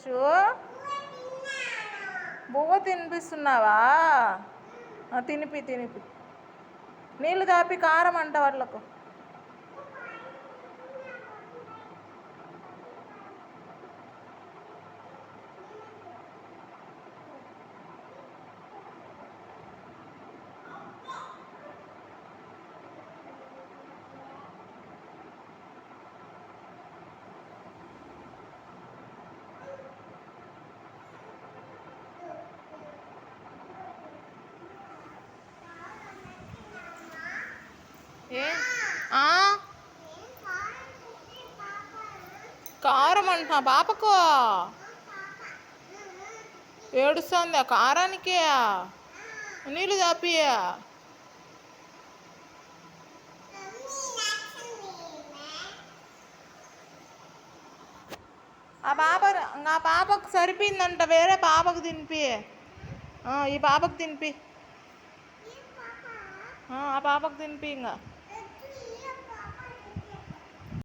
Shoe బువ్వ తినిపిస్తున్నావా? తినిపి నీళ్ళు తాపి కారం అంట వాళ్ళకు. కారం అంటున్నా పాపకు. ఏడుస్తుందా కారానికి? నీళ్ళు తాపియా. ఆ పాపకు సరిపోయిందంట, వేరే పాపకు తినిపి. ఈ పాపకు తినిపి, ఆ పాపకు తినిపి ఇంకా.